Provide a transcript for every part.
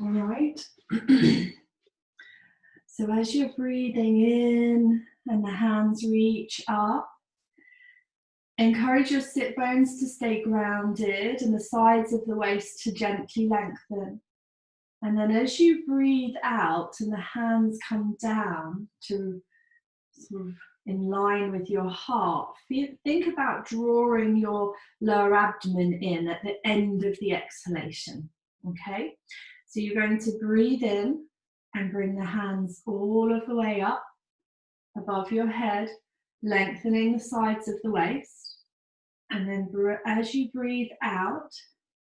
All right. So as you're breathing in and the hands reach up, encourage your sit bones to stay grounded and the sides of the waist to gently lengthen. And then as you breathe out and the hands come down to sort of in line with your heart, think about drawing your lower abdomen in at the end of the exhalation. Okay? So you're going to breathe in and bring the hands all of the way up above your head, lengthening the sides of the waist. And then as you breathe out,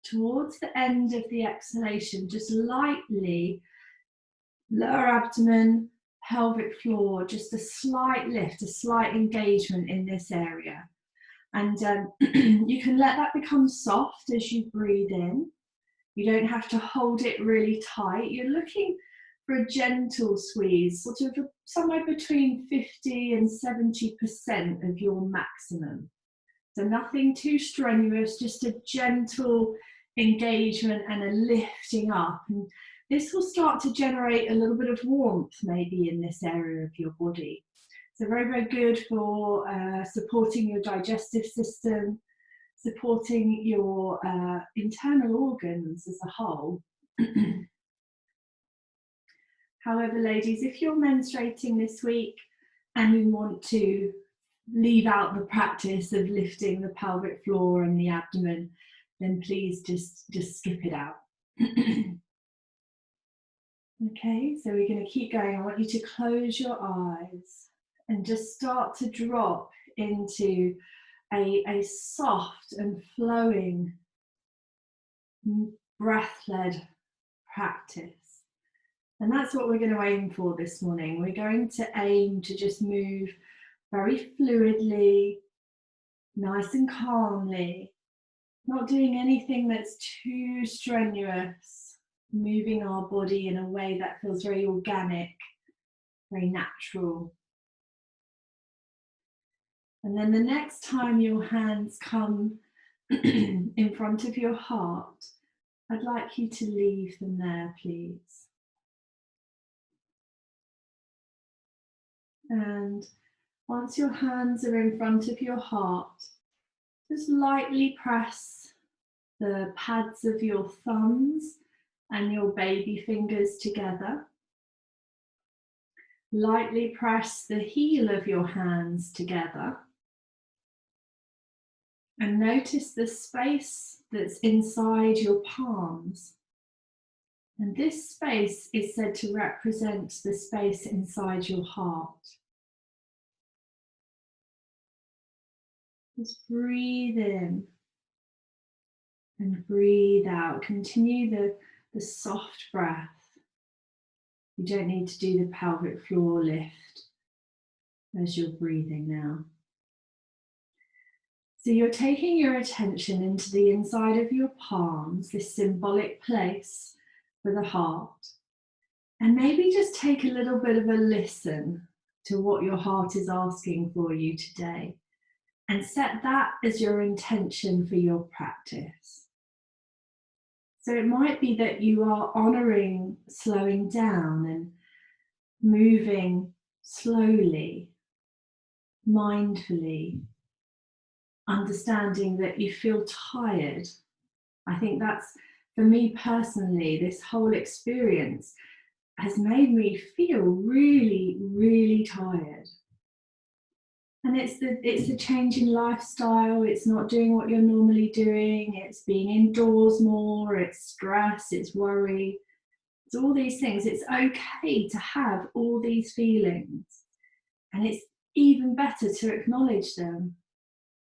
towards the end of the exhalation, just lightly, lower abdomen, pelvic floor, just a slight lift, a slight engagement in this area. And you can let that become soft as you breathe in. You don't have to hold it really tight. You're looking for a gentle squeeze, sort of somewhere between 50 and 70% of your maximum. So nothing too strenuous, just a gentle engagement and a lifting up. And this will start to generate a little bit of warmth maybe in this area of your body. So very, very good for supporting your digestive system, supporting your internal organs as a whole. However, ladies, if you're menstruating this week and you want to leave out the practice of lifting the pelvic floor and the abdomen, then please just skip it out. Okay, so we're going to keep going. I want you to close your eyes and just start to drop into a soft and flowing breath-led practice. And that's what we're going to aim for this morning. We're going to aim to just move very fluidly, nice and calmly, not doing anything that's too strenuous, moving our body in a way that feels very organic, very natural. And then the next time your hands come in front of your heart, I'd like you to leave them there, please. And once your hands are in front of your heart, just lightly press the pads of your thumbs and your baby fingers together. Lightly press the heel of your hands together. And notice the space that's inside your palms. And this space is said to represent the space inside your heart. Just breathe in and breathe out. Continue the soft breath. You don't need to do the pelvic floor lift as you're breathing now. So you're taking your attention into the inside of your palms, this symbolic place for the heart. And maybe just take a little bit of a listen to what your heart is asking for you today. And set that as your intention for your practice. So it might be that you are honouring slowing down and moving slowly, mindfully, understanding that you feel tired. I think that's, for me personally, this whole experience has made me feel really, really tired. And it's the change in lifestyle. It's not doing what you're normally doing. It's being indoors more. It's stress. It's worry. It's all these things. It's okay to have all these feelings. And it's even better to acknowledge them.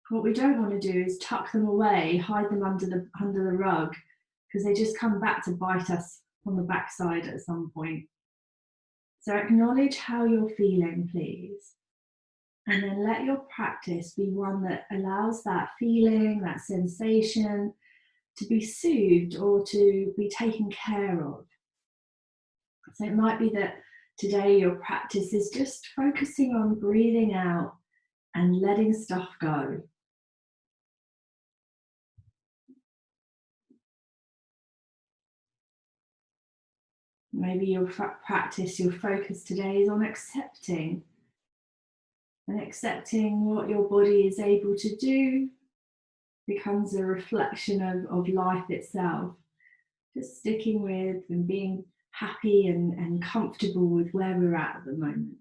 What we don't want to do is tuck them away, hide them under the rug, because they just come back to bite us on the backside at some point. So acknowledge how you're feeling, please. And then let your practice be one that allows that feeling, that sensation to be soothed or to be taken care of. So it might be that today your practice is just focusing on breathing out and letting stuff go. Maybe your practice, your focus today is on accepting, and accepting what your body is able to do becomes a reflection of life itself. Just sticking with and being happy and comfortable with where we're at the moment.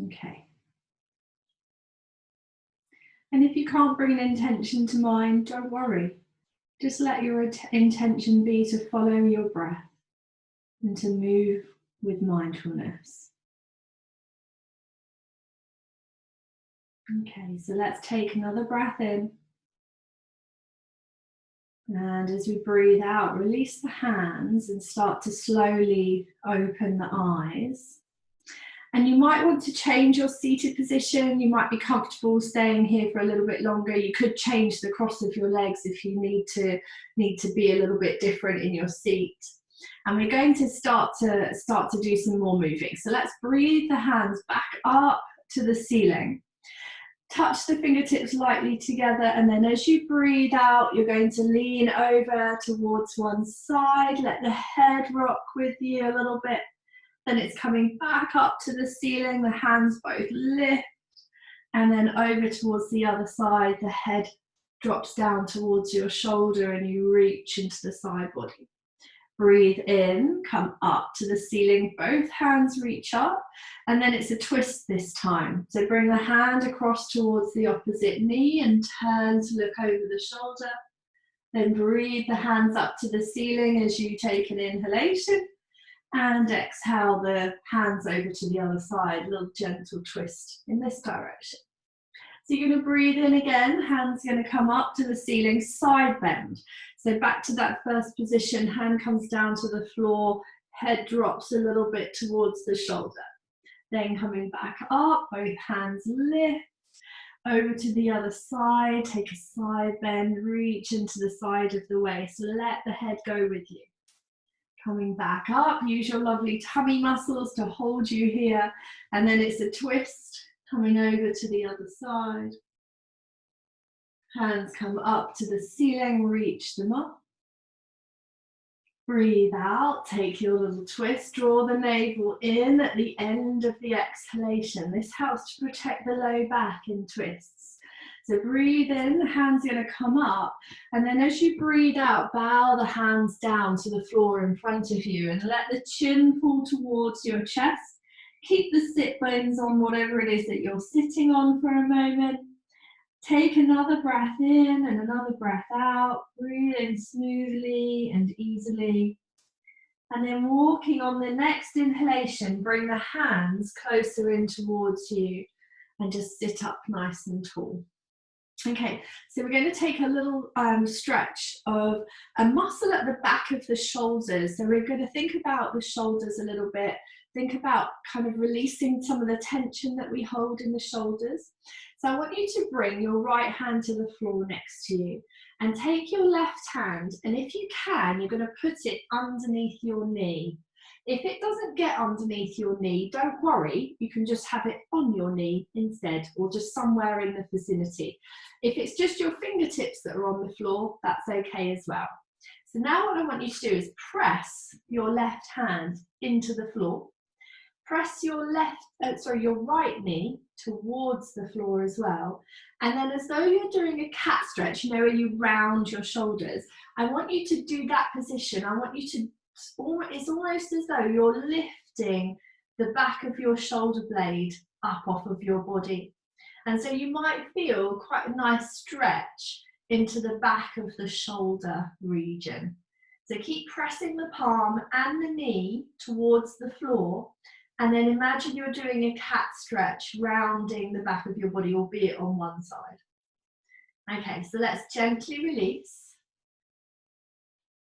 Okay. And if you can't bring an intention to mind, don't worry. Just let your intention be to follow your breath and to move with mindfulness. Okay, so let's take another breath in. And as we breathe out, release the hands and start to slowly open the eyes. And you might want to change your seated position. You might be comfortable staying here for a little bit longer. You could change the cross of your legs if you need to be a little bit different in your seat. And we're going to start to do some more moving. So let's breathe the hands back up to the ceiling. Touch the fingertips lightly together, and then as you breathe out, you're going to lean over towards one side. Let the head rock with you a little bit. Then it's coming back up to the ceiling, the hands both lift, and then over towards the other side, the head drops down towards your shoulder and you reach into the side body. Breathe in, come up to the ceiling, both hands reach up, and then it's a twist this time. So bring the hand across towards the opposite knee and turn to look over the shoulder. Then breathe the hands up to the ceiling as you take an inhalation, and exhale the hands over to the other side, a little gentle twist in this direction. So you're going to breathe in again, hands going to come up to the ceiling, side bend. So back to that first position, hand comes down to the floor, head drops a little bit towards the shoulder. Then coming back up, both hands lift, over to the other side, take a side bend, reach into the side of the waist, let the head go with you. Coming back up, use your lovely tummy muscles to hold you here, and then it's a twist, coming over to the other side. Hands come up to the ceiling, reach them up. Breathe out, take your little twist, draw the navel in at the end of the exhalation. This helps to protect the low back in twists. So breathe in, hands are going to come up, and then as you breathe out, bow the hands down to the floor in front of you and let the chin pull towards your chest. Keep the sit bones on whatever it is that you're sitting on for a moment. Take another breath in and another breath out. Breathe in smoothly and easily. And then walking on the next inhalation, bring the hands closer in towards you and just sit up nice and tall. Okay, so we're going to take a little stretch of a muscle at the back of the shoulders. So we're going to think about the shoulders a little bit. Think about kind of releasing some of the tension that we hold in the shoulders. So I want you to bring your right hand to the floor next to you and take your left hand, and if you can, you're going to put it underneath your knee. If it doesn't get underneath your knee, don't worry, you can just have it on your knee instead, or just somewhere in the vicinity. If it's just your fingertips that are on the floor, that's okay as well. So now what I want you to do is press your left hand into the floor. Press your your right knee towards the floor as well. And then as though you're doing a cat stretch, you know, where you round your shoulders, I want you to do that position. I want you to, it's almost as though you're lifting the back of your shoulder blade up off of your body. And so you might feel quite a nice stretch into the back of the shoulder region. So keep pressing the palm and the knee towards the floor, and then imagine you're doing a cat stretch, rounding the back of your body, albeit on one side. Okay, so let's gently release.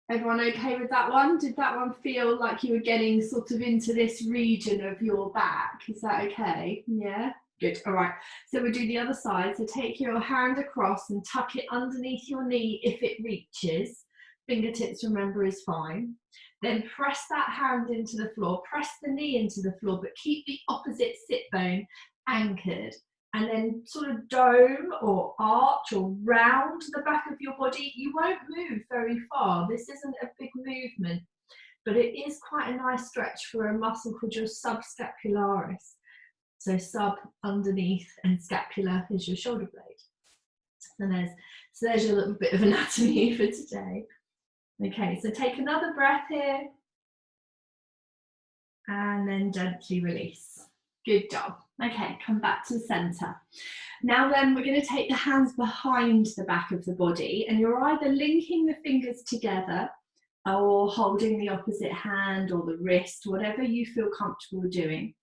Everyone okay with that one? Did that one feel like you were getting sort of into this region of your back? Is that okay? Yeah? Good, all right. So we'll do the other side. So take your hand across and tuck it underneath your knee if it reaches. Fingertips, remember, is fine. Then press that hand into the floor, press the knee into the floor, but keep the opposite sit bone anchored. and then sort of dome or arch or round the back of your body. You won't move very far. This isn't a big movement, but it is quite a nice stretch for a muscle called your subscapularis. So sub underneath and scapula is your shoulder blade. And there's your little bit of anatomy for today. Okay, so take another breath here and then gently release. Good job. Okay, come back to the center. Now then, we're going to take the hands behind the back of the body, and you're either linking the fingers together or holding the opposite hand or the wrist, whatever you feel comfortable doing.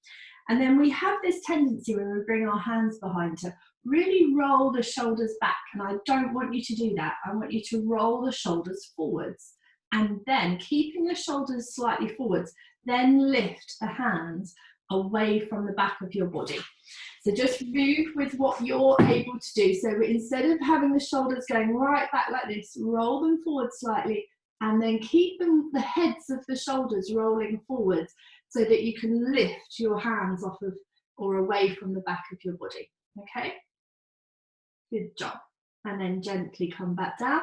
And then we have this tendency when we bring our hands behind to really roll the shoulders back, and I don't want you to do that. I want you to roll the shoulders forwards, and then keeping the shoulders slightly forwards, then lift the hands away from the back of your body. So just move with what you're able to do. So instead of having the shoulders going right back like this, roll them forward slightly, and then keep the heads of the shoulders rolling forwards so that you can lift your hands off of or away from the back of your body. Okay? Good job. And then gently come back down.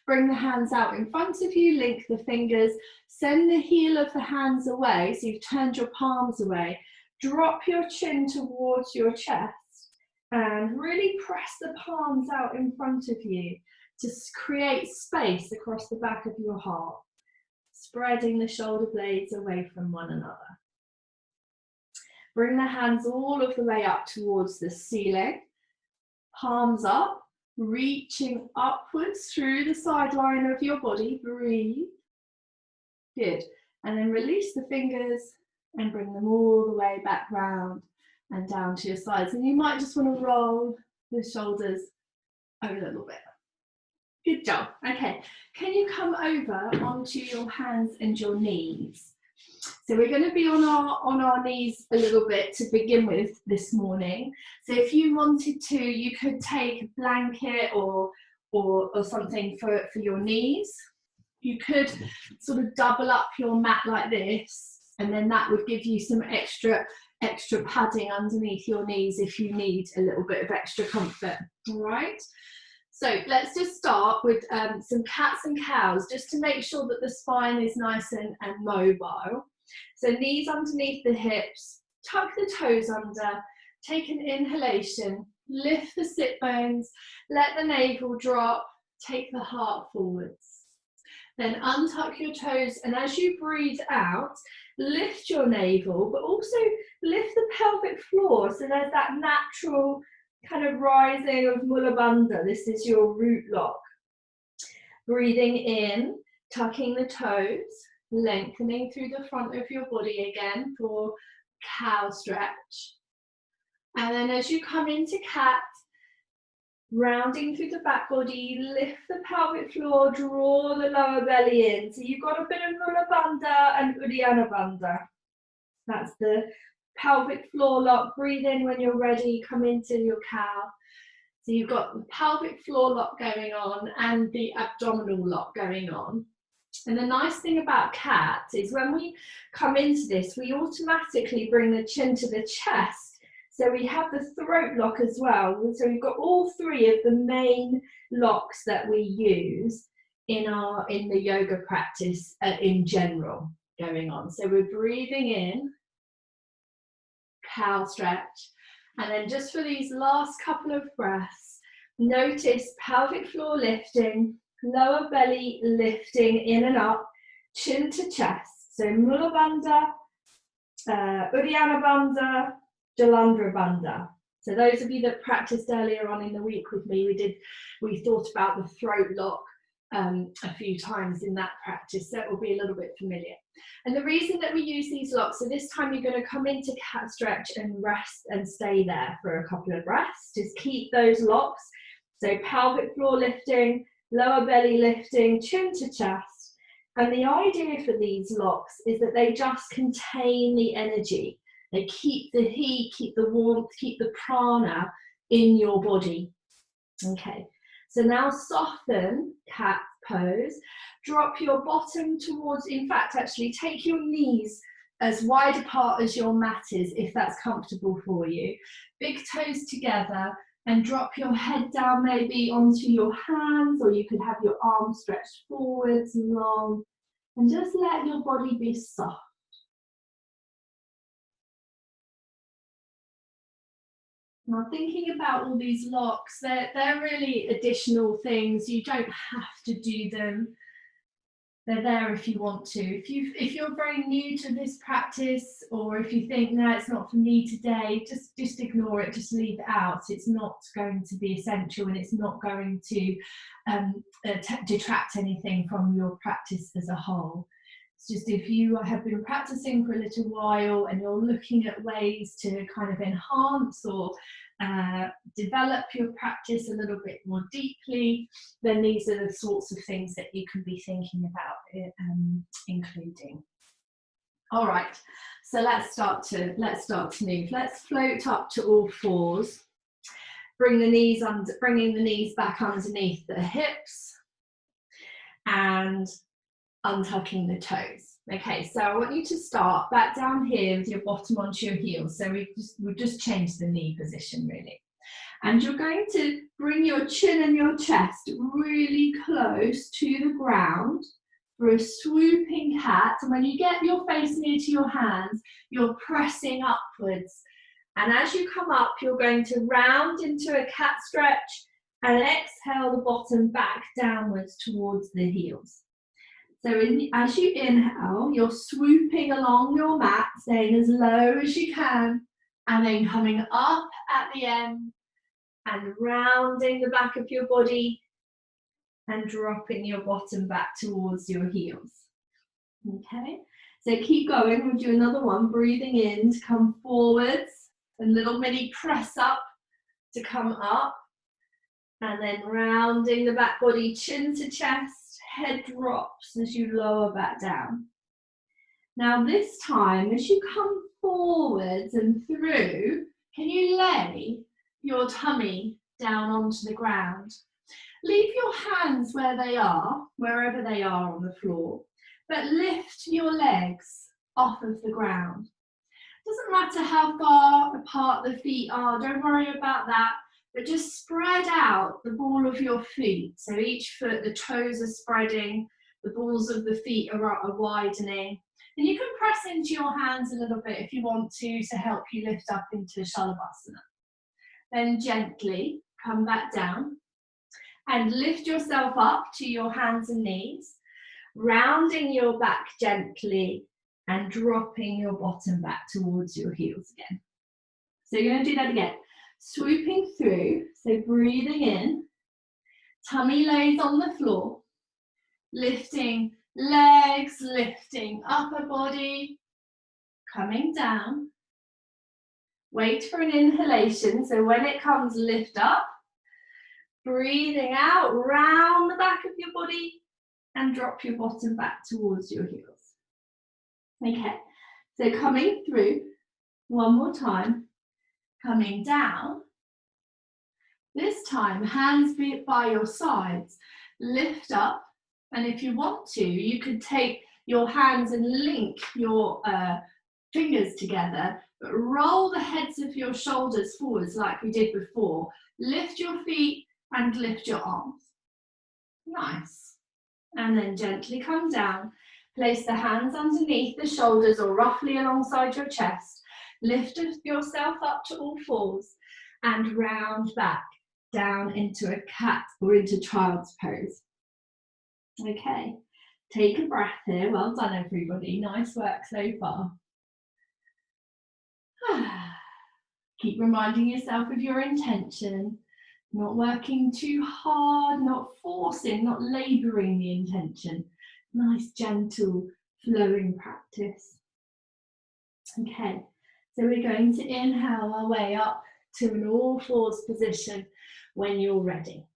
Bring the hands out in front of you, link the fingers, send the heel of the hands away, so you've turned your palms away. Drop your chin towards your chest and really press the palms out in front of you to create space across the back of your heart, spreading the shoulder blades away from one another. Bring the hands all of the way up towards the ceiling, palms up, reaching upwards through the sideline of your body. Breathe. Good. And then release the fingers and bring them all the way back round and down to your sides. And you might just want to roll the shoulders a little bit. Good job. Okay. Can you come over onto your hands and your knees? So we're going to be on our knees a little bit to begin with this morning. So if you wanted to, you could take a blanket or something for your knees. You could sort of double up your mat like this, and then that would give you some extra padding underneath your knees if you need a little bit of extra comfort. All right. So let's just start with some cats and cows, just to make sure that the spine is nice and mobile. So knees underneath the hips, tuck the toes under, take an inhalation, lift the sit bones, let the navel drop, take the heart forwards. Then untuck your toes, and as you breathe out, lift your navel, but also lift the pelvic floor. So there's that natural kind of rising of Mula Bandha. This is your root lock. Breathing in, tucking the toes, lengthening through the front of your body again for cow stretch. And then as you come into cat, rounding through the back body, lift the pelvic floor, draw the lower belly in. So you've got a bit of Mula Bandha and Uddiyana Bandha. That's the pelvic floor lock. Breathe in when you're ready, come into your cow. So you've got the pelvic floor lock going on and the abdominal lock going on. And the nice thing about cat is when we come into this, we automatically bring the chin to the chest. So we have the throat lock as well. So we've got all three of the main locks that we use in the yoga practice in general going on. So we're breathing in, cow stretch, and then just for these last couple of breaths, notice pelvic floor lifting, lower belly lifting in and up, chin to chest. So Mula Bandha, Uddiyana Bandha, Jalandhara Bandha. So those of you that practiced earlier on in the week with me, we thought about the throat lock a few times in that practice, so it will be a little bit familiar. And the reason that we use these locks, so this time you're going to come into cat stretch and rest and stay there for a couple of breaths. Just keep those locks. So pelvic floor lifting, lower belly lifting, chin to chest. And the idea for these locks is that they just contain the energy. They keep the heat, keep the warmth, keep the prana in your body. Okay, so now soften cat pose. Drop your bottom towards, in fact, actually take your knees as wide apart as your mat is, if that's comfortable for you. Big toes together, and drop your head down maybe onto your hands, or you could have your arms stretched forwards and long, and just let your body be soft. Now, thinking about all these locks, they're really additional things. You don't have to do them. They're there if you want to. If you're very new to this practice, or if you think, no, it's not for me today, just ignore it, just leave it out. It's not going to be essential, and it's not going to detract anything from your practice as a whole. It's just if you have been practicing for a little while and you're looking at ways to kind of enhance or develop your practice a little bit more deeply, then these are the sorts of things that you can be thinking about including. All right, so let's start to move. Let's float up to all fours. Bringing the knees back underneath the hips and untucking the toes. Okay, so I want you to start back down here with your bottom onto your heels. So we've just changed the knee position really. And you're going to bring your chin and your chest really close to the ground for a swooping cat. And when you get your face near to your hands, you're pressing upwards. And as you come up, you're going to round into a cat stretch and exhale the bottom back downwards towards the heels. So as you inhale, you're swooping along your mat, staying as low as you can, and then coming up at the end and rounding the back of your body and dropping your bottom back towards your heels. Okay, so keep going. We'll do another one. Breathing in to come forwards, a little mini press up to come up, and then rounding the back body, chin to chest. Head drops as you lower back down. Now this time, as you come forwards and through, can you lay your tummy down onto the ground? Leave your hands where they are, wherever they are on the floor, but lift your legs off of the ground. Doesn't matter how far apart the feet are, don't worry about that. But just spread out the ball of your feet. So each foot, the toes are spreading, the balls of the feet are widening. And you can press into your hands a little bit if you want to help you lift up into Shalabhasana. Then gently come back down and lift yourself up to your hands and knees, rounding your back gently and dropping your bottom back towards your heels again. So you're going to do that again. Swooping through, so breathing in, tummy lays on the floor, lifting legs, lifting upper body, coming down. Wait for an inhalation, so when it comes, lift up, breathing out, round the back of your body, and drop your bottom back towards your heels. Okay, so coming through, one more time. Coming down, this time hands by your sides, lift up, and if you want to, you could take your hands and link your fingers together, but roll the heads of your shoulders forwards like we did before. Lift your feet and lift your arms. Nice. And then gently come down, place the hands underneath the shoulders or roughly alongside your chest. Lift yourself up to all fours and round back down into a cat or into child's pose. Okay, take a breath here. Well done, everybody. Nice work so far. Keep reminding yourself of your intention, not working too hard, not forcing, not labouring the intention. Nice, gentle, flowing practice. Okay. So we're going to inhale our way up to an all fours position when you're ready.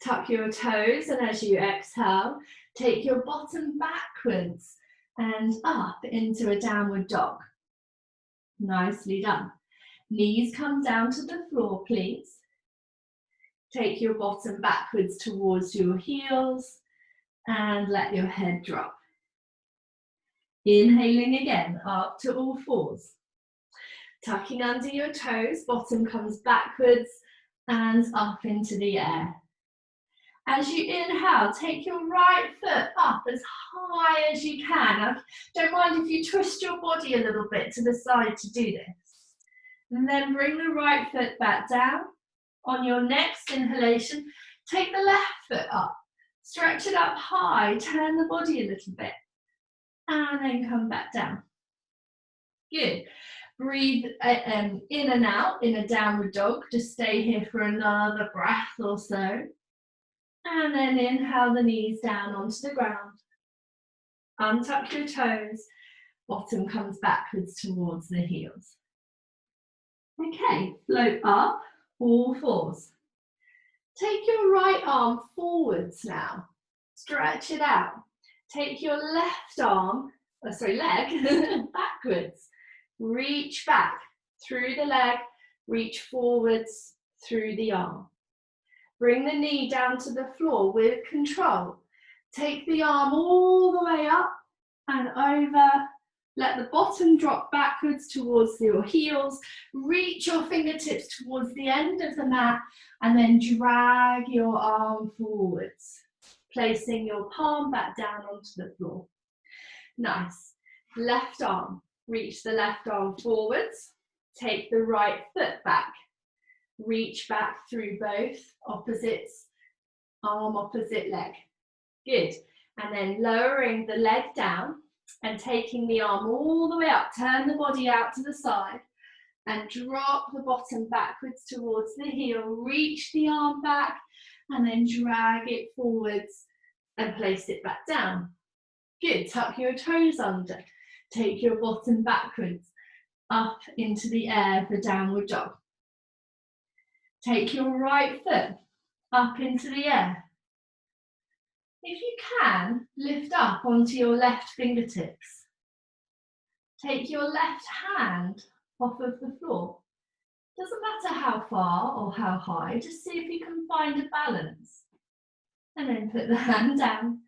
Tuck your toes, and as you exhale, take your bottom backwards and up into a downward dog. Nicely done. Knees come down to the floor, please. Take your bottom backwards towards your heels and let your head drop. Inhaling again, up to all fours. Tucking under your toes, bottom comes backwards and up into the air. As you inhale, take your right foot up as high as you can. Now, don't mind if you twist your body a little bit to the side to do this. And then bring the right foot back down. On your next inhalation, take the left foot up. Stretch it up high, turn the body a little bit. And then come back down. Good. Breathe in and out in a downward dog. Just stay here for another breath or so. And then inhale the knees down onto the ground. Untuck your toes. Bottom comes backwards towards the heels. Okay, float up, all fours. Take your right arm forwards now. Stretch it out. Take your left arm, leg, backwards. Reach back through the leg, reach forwards through the arm. Bring the knee down to the floor with control. Take the arm all the way up and over. Let the bottom drop backwards towards your heels. Reach your fingertips towards the end of the mat and then drag your arm forwards, placing your palm back down onto the floor. Nice. Left arm. Reach the left arm forwards. Take the right foot back. Reach back through both opposites, arm opposite leg. Good. And then lowering the leg down and taking the arm all the way up. Turn the body out to the side and drop the bottom backwards towards the heel. Reach the arm back and then drag it forwards and place it back down. Good. Tuck your toes under. Take your bottom backwards up into the air for downward dog. Take your right foot up into the air. If you can, lift up onto your left fingertips. Take your left hand off of the floor. Doesn't matter how far or how high, just see if you can find a balance. And then put the hand down,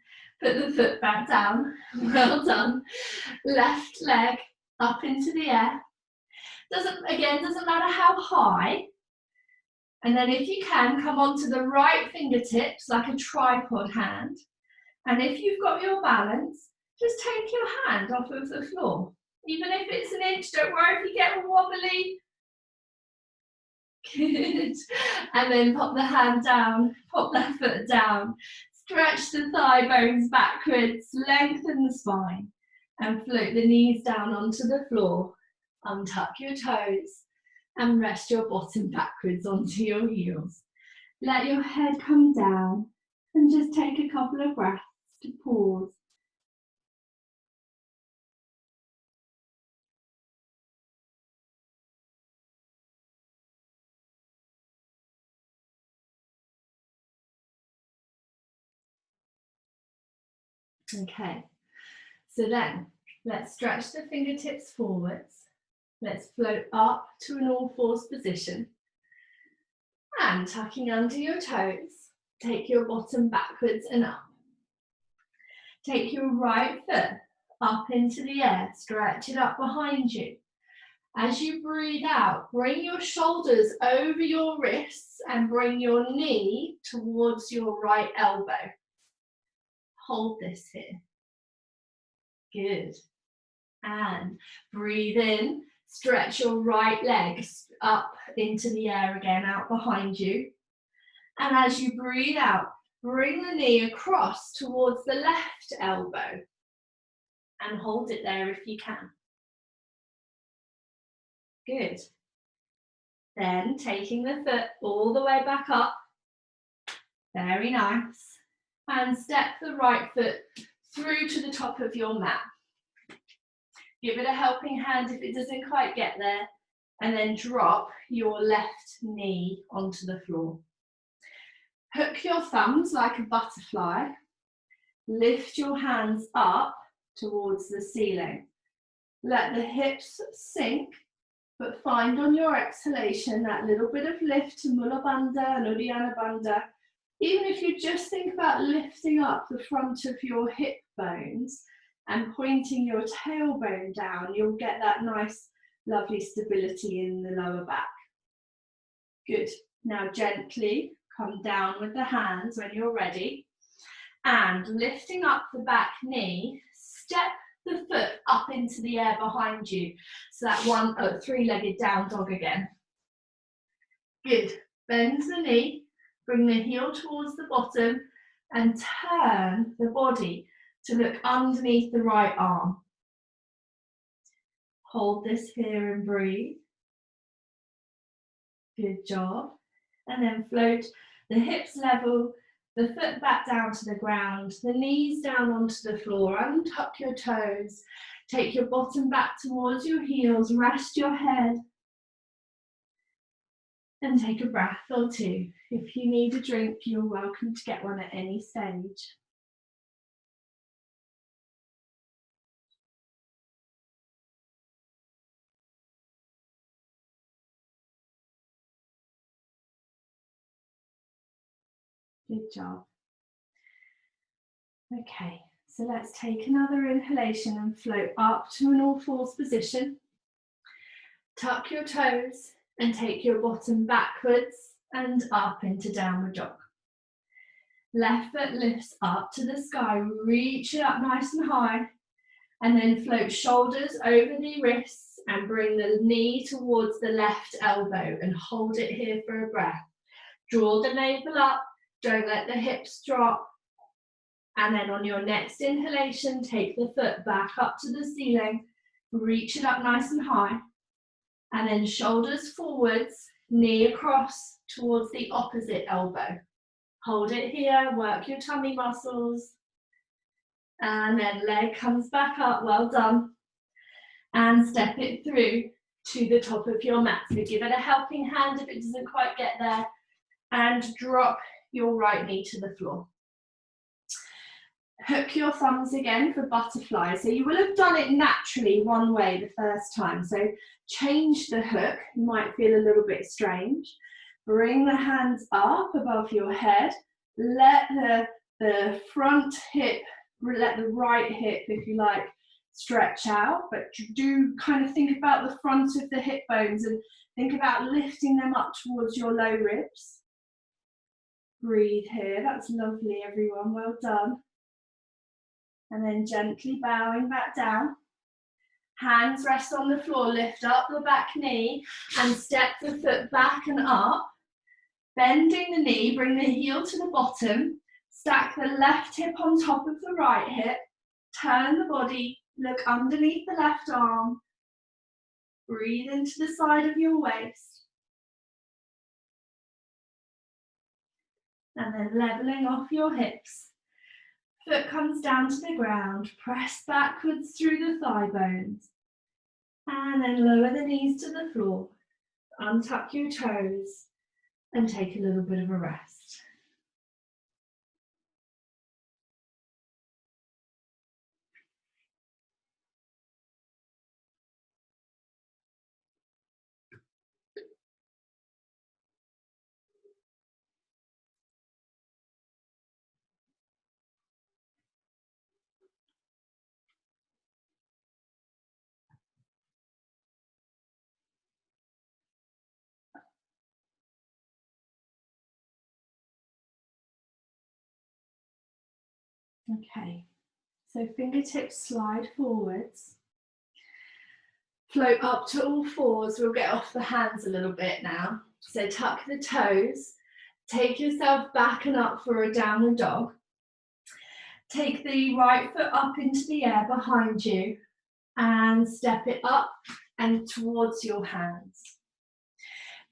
put the foot back down. Well done. Left leg up into the air. Doesn't matter how high. And then if you can, come onto the right fingertips like a tripod hand. And if you've got your balance, just take your hand off of the floor. Even if it's an inch, don't worry if you get wobbly. Good. And then pop the hand down, pop that foot down. Stretch the thigh bones backwards, lengthen the spine. And float the knees down onto the floor. Untuck your toes. And rest your bottom backwards onto your heels. Let your head come down and just take a couple of breaths to pause. Okay, so then let's stretch the fingertips forwards. Let's float up to an all fours position. And tucking under your toes, take your bottom backwards and up. Take your right foot up into the air, stretch it up behind you. As you breathe out, bring your shoulders over your wrists and bring your knee towards your right elbow. Hold this here. Good. And breathe in. Stretch your right leg up into the air again, out behind you. And as you breathe out, bring the knee across towards the left elbow. And hold it there if you can. Good. Then taking the foot all the way back up. Very nice. And step the right foot through to the top of your mat. Give it a helping hand if it doesn't quite get there, and then drop your left knee onto the floor. Hook your thumbs like a butterfly. Lift your hands up towards the ceiling. Let the hips sink, but find on your exhalation that little bit of lift to Mula Bandha and Uddiyana Bandha. Even if you just think about lifting up the front of your hip bones, and pointing your tailbone down, you'll get that nice, lovely stability in the lower back. Good. Now gently come down with the hands when you're ready, and lifting up the back knee, step the foot up into the air behind you. So that three-legged down dog again. Good. Bend the knee, bring the heel towards the bottom, and turn the body to look underneath the right arm. Hold this here and breathe. Good job. And then float the hips level, the foot back down to the ground, the knees down onto the floor, untuck your toes, take your bottom back towards your heels, rest your head, and take a breath or two. If you need a drink, you're welcome to get one at any stage. Good job. Okay, so let's take another inhalation and float up to an all fours position. Tuck your toes and take your bottom backwards and up into downward dog. Left foot lifts up to the sky, reach it up nice and high, and then float shoulders over the wrists and bring the knee towards the left elbow and hold it here for a breath. Draw the navel up, don't let the hips drop. And then on your next inhalation, take the foot back up to the ceiling, reach it up nice and high, and then shoulders forwards, knee across towards the opposite elbow. Hold it here, work your tummy muscles, and then leg comes back up, well done, and step it through to the top of your mat. So give it a helping hand if it doesn't quite get there, and drop your right knee to the floor. Hook your thumbs again for butterfly. So you will have done it naturally one way the first time. So change the hook, you might feel a little bit strange. Bring the hands up above your head. Let the front hip, let the right hip, if you like, stretch out. But do kind of think about the front of the hip bones and think about lifting them up towards your low ribs. Breathe here. That's lovely, everyone. Well done. And then gently bowing back down. Hands rest on the floor, lift up the back knee and step the foot back and up. Bending the knee, bring the heel to the bottom, stack the left hip on top of the right hip, turn the body, look underneath the left arm, breathe into the side of your waist. And then leveling off your hips. Foot comes down to the ground, press backwards through the thigh bones. And then lower the knees to the floor, untuck your toes, and take a little bit of a rest. Okay, so fingertips slide forwards. Float up to all fours. We'll get off the hands a little bit now. So tuck the toes. Take yourself back and up for a downward dog. Take the right foot up into the air behind you and step it up and towards your hands.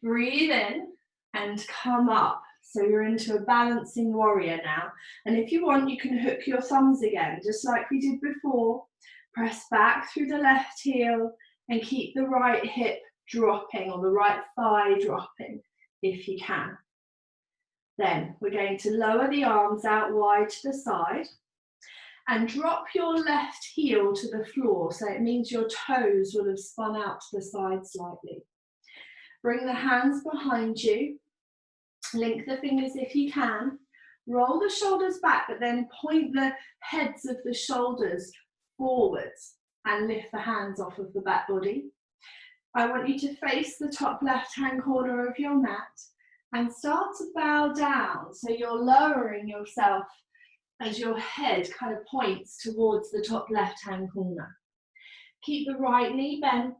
Breathe in and come up. So you're into a balancing warrior now. And if you want, you can hook your thumbs again, just like we did before. Press back through the left heel and keep the right hip dropping or the right thigh dropping if you can. Then we're going to lower the arms out wide to the side and drop your left heel to the floor. So it means your toes will have spun out to the side slightly. Bring the hands behind you. Link the fingers if you can. Roll the shoulders back, but then point the heads of the shoulders forwards and lift the hands off of the back body. I want you to face the top left-hand corner of your mat and start to bow down. So you're lowering yourself as your head kind of points towards the top left-hand corner. Keep the right knee bent.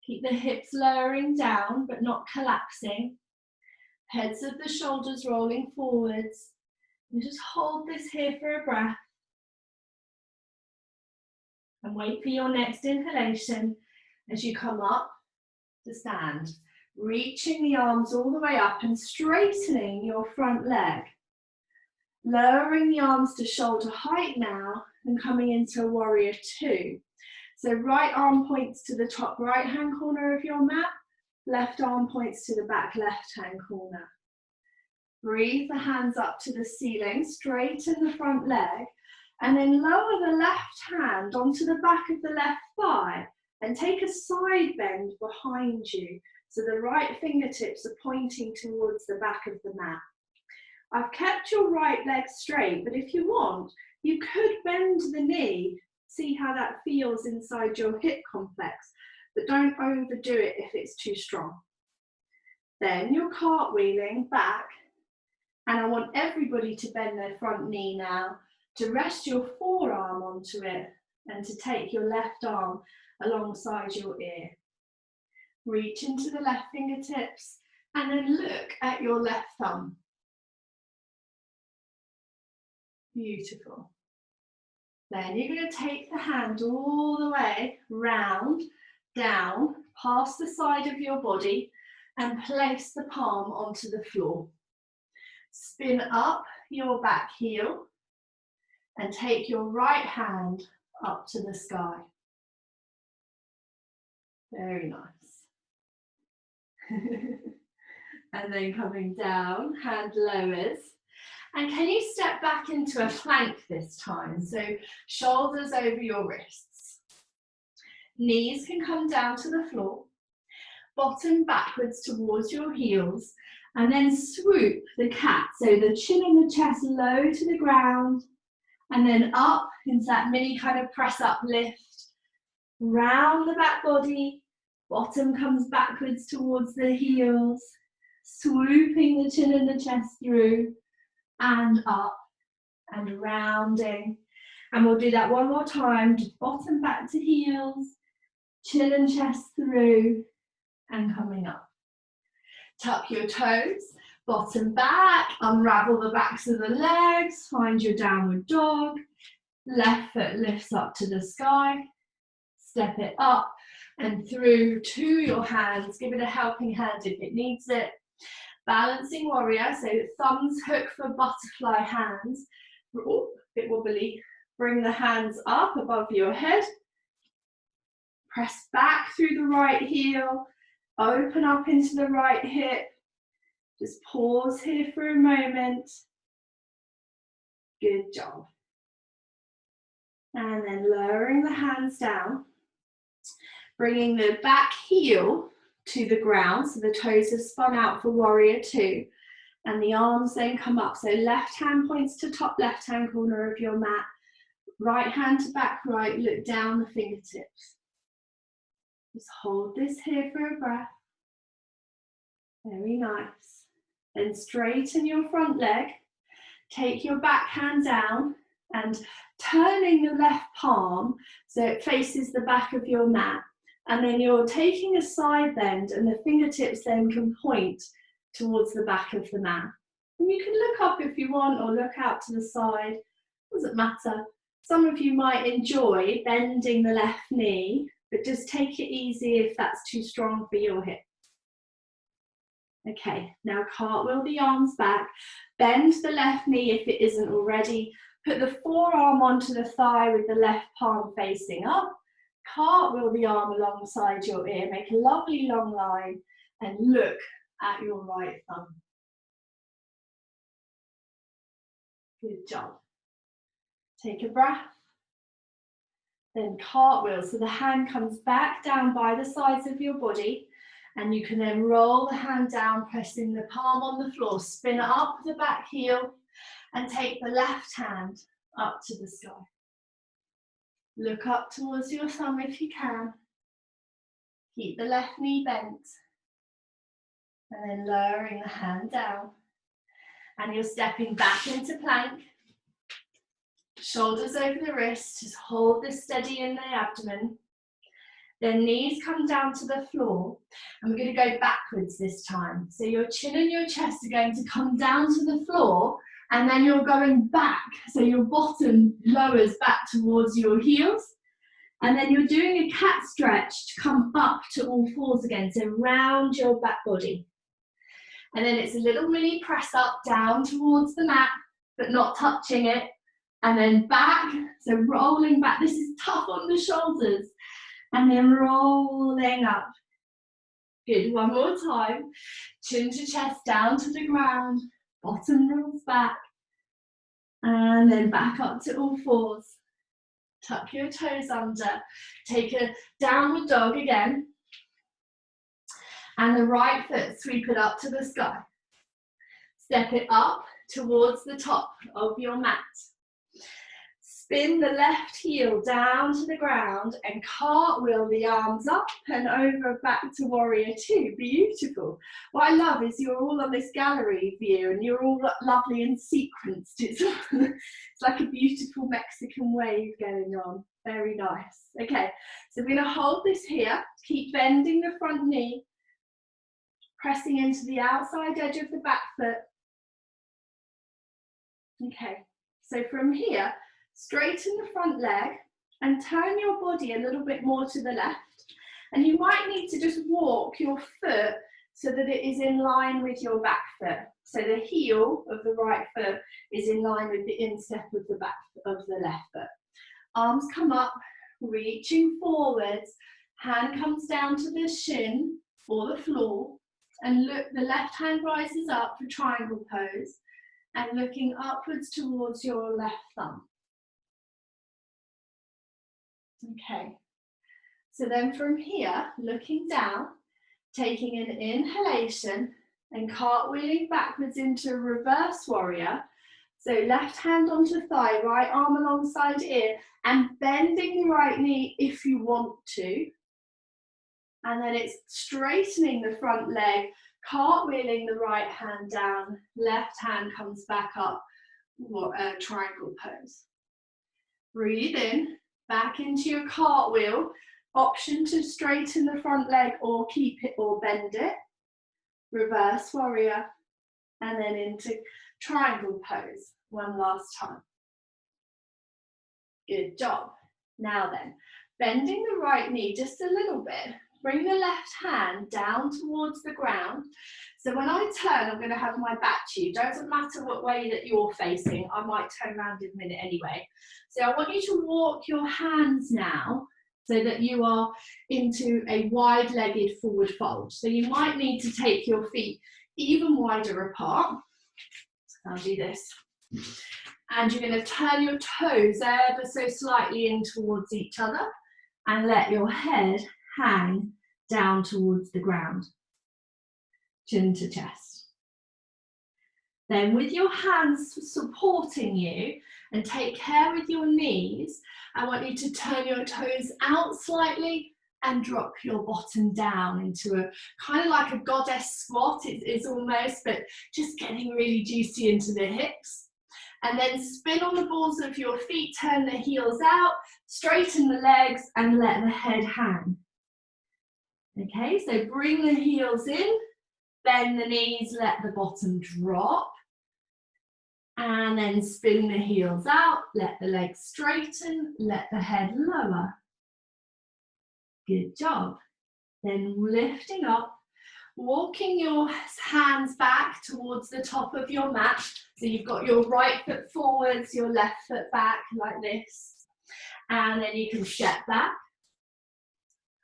Keep the hips lowering down but not collapsing. Heads of the shoulders rolling forwards. And just hold this here for a breath. And wait for your next inhalation as you come up to stand. Reaching the arms all the way up and straightening your front leg. Lowering the arms to shoulder height now and coming into warrior two. So right arm points to the top right hand corner of your mat. Left arm points to the back left hand corner. Breathe the hands up to the ceiling, straighten the front leg, and then lower the left hand onto the back of the left thigh and take a side bend behind you so the right fingertips are pointing towards the back of the mat. I've kept your right leg straight, but if you want, you could bend the knee, see how that feels inside your hip complex, but don't overdo it if it's too strong. Then you're cartwheeling back, and I want everybody to bend their front knee now, to rest your forearm onto it and to take your left arm alongside your ear. Reach into the left fingertips and then look at your left thumb. Beautiful. Then you're going to take the hand all the way round, down, past the side of your body and place the palm onto the floor. Spin up your back heel and take your right hand up to the sky. Very nice. And then coming down, hand lowers. And can you step back into a plank this time? So shoulders over your wrists. Knees can come down to the floor. Bottom backwards towards your heels. And then swoop the cat. So the chin and the chest low to the ground. And then up into that mini kind of press up lift. Round the back body. Bottom comes backwards towards the heels. Swooping the chin and the chest through. And up and rounding. And we'll do that one more time. Just bottom back to heels. Chin and chest through. And coming up. Tuck your toes, bottom back, unravel the backs of the legs, find your downward dog, left foot lifts up to the sky, step it up and through to your hands, give it a helping hand if it needs it. Balancing warrior, so thumbs hook for butterfly hands, bit wobbly, bring the hands up above your head, press back through the right heel, open up into the right hip. Just pause here for a moment. Good job. And then lowering the hands down. Bringing the back heel to the ground. So the toes are spun out for warrior two. And the arms then come up. So left hand points to top left hand corner of your mat. Right hand to back right. Look down the fingertips. Just hold this here for a breath. Very nice. Then straighten your front leg. Take your back hand down and turning the left palm so it faces the back of your mat. And then you're taking a side bend and the fingertips then can point towards the back of the mat. And you can look up if you want or look out to the side. Doesn't matter. Some of you might enjoy bending the left knee, but just take it easy if that's too strong for your hip. Okay, now cartwheel the arms back, bend the left knee if it isn't already, put the forearm onto the thigh with the left palm facing up, cartwheel the arm alongside your ear, make a lovely long line and look at your right thumb. Good job. Take a breath. Then cartwheel, so the hand comes back down by the sides of your body and you can then roll the hand down, pressing the palm on the floor, spin up the back heel and take the left hand up to the sky. Look up towards your thumb if you can. Keep the left knee bent. And then lowering the hand down. And you're stepping back into plank. Shoulders over the wrists, just hold this steady in the abdomen. Then knees come down to the floor, and we're going to go backwards this time. So your chin and your chest are going to come down to the floor, and then you're going back. So your bottom lowers back towards your heels, and then you're doing a cat stretch to come up to all fours again, so round your back body. And then it's a little mini press up down towards the mat, but not touching it. And then back, so rolling back. This is tough on the shoulders. And then rolling up. Good, one more time. Chin to chest, down to the ground. Bottom rolls back. And then back up to all fours. Tuck your toes under. Take a downward dog again. And the right foot, sweep it up to the sky. Step it up towards the top of your mat. Spin the left heel down to the ground and cartwheel the arms up and over back to warrior two. Beautiful. What I love is you're all on this gallery view and you're all lovely and sequenced. It's like a beautiful Mexican wave going on. Very nice. Okay, so we're going to hold this here. Keep bending the front knee, pressing into the outside edge of the back foot. Okay, so from here, straighten the front leg and turn your body a little bit more to the left. And you might need to just walk your foot so that it is in line with your back foot. So the heel of the right foot is in line with the instep of the back of the left foot. Arms come up, reaching forwards. Hand comes down to the shin or the floor. And look, the left hand rises up for triangle pose. And looking upwards towards your left thumb. Okay, so then from here, looking down, taking an inhalation and cartwheeling backwards into reverse warrior. So left hand onto thigh, right arm alongside ear, and bending the right knee if you want to. And then it's straightening the front leg, cartwheeling the right hand down, left hand comes back up, triangle pose. Breathe in. Back into your cartwheel, option to straighten the front leg or keep it or bend it. Reverse warrior, and then into triangle pose. One last time. Good job. Now then, bending the right knee just a little bit. Bring the left hand down towards the ground. So when I turn, I'm going to have my back to you. Doesn't matter what way that you're facing. I might turn around in a minute anyway. So I want you to walk your hands now so that you are into a wide-legged forward fold. So you might need to take your feet even wider apart. I'll do this. And you're going to turn your toes ever so slightly in towards each other and let your head hang down towards the ground. Chin to chest. Then with your hands supporting you and take care with your knees, I want you to turn your toes out slightly and drop your bottom down into a kind of like a goddess squat. It's almost, but just getting really juicy into the hips. And then spin on the balls of your feet, turn the heels out, straighten the legs and let the head hang. Okay, so bring the heels in, bend the knees, let the bottom drop. And then spin the heels out, let the legs straighten, let the head lower. Good job. Then lifting up, walking your hands back towards the top of your mat. So you've got your right foot forwards, your left foot back like this. And then you can step back.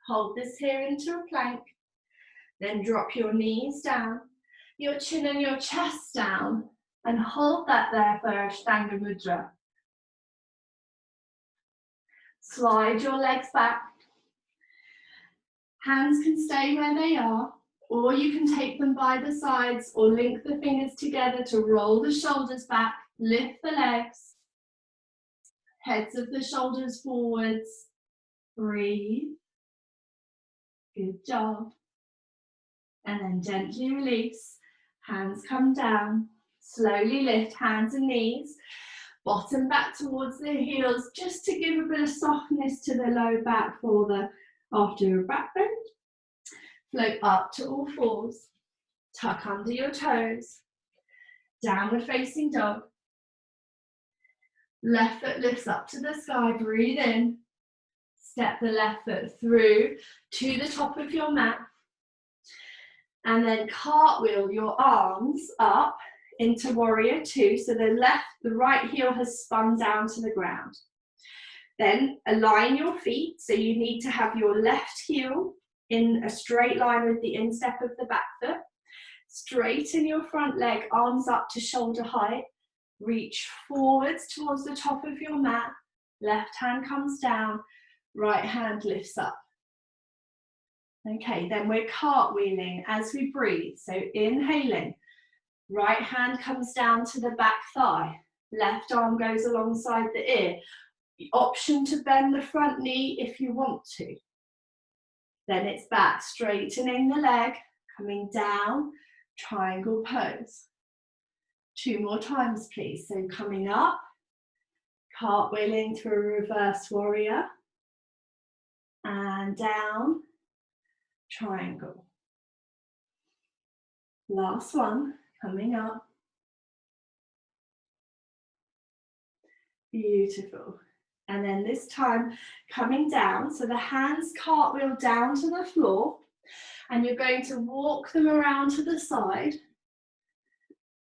Hold this here into a plank. Then drop your knees down, your chin and your chest down. And hold that there for Ashtanga Mudra. Slide your legs back. Hands can stay where they are, or you can take them by the sides or link the fingers together to roll the shoulders back, lift the legs. Heads of the shoulders forwards. Breathe. Good job. And then gently release. Hands come down. Slowly lift hands and knees. Bottom back towards the heels, just to give a bit of softness to the low back for the after a back bend. Float up to all fours. Tuck under your toes. Downward facing dog. Left foot lifts up to the sky. Breathe in. Step the left foot through to the top of your mat. And then cartwheel your arms up into warrior two. So the right heel has spun down to the ground. Then align your feet. So you need to have your left heel in a straight line with the instep of the back foot. Straighten your front leg, arms up to shoulder height. Reach forwards towards the top of your mat. Left hand comes down, right hand lifts up. Okay, then we're cartwheeling as we breathe. So inhaling, right hand comes down to the back thigh. Left arm goes alongside the ear. The option to bend the front knee if you want to. Then it's back, straightening the leg, coming down, triangle pose. 2 more times, please. So coming up, cartwheeling to a reverse warrior, and down, triangle. Last one, coming up. Beautiful. And then this time, coming down, so the hands cartwheel down to the floor, and you're going to walk them around to the side.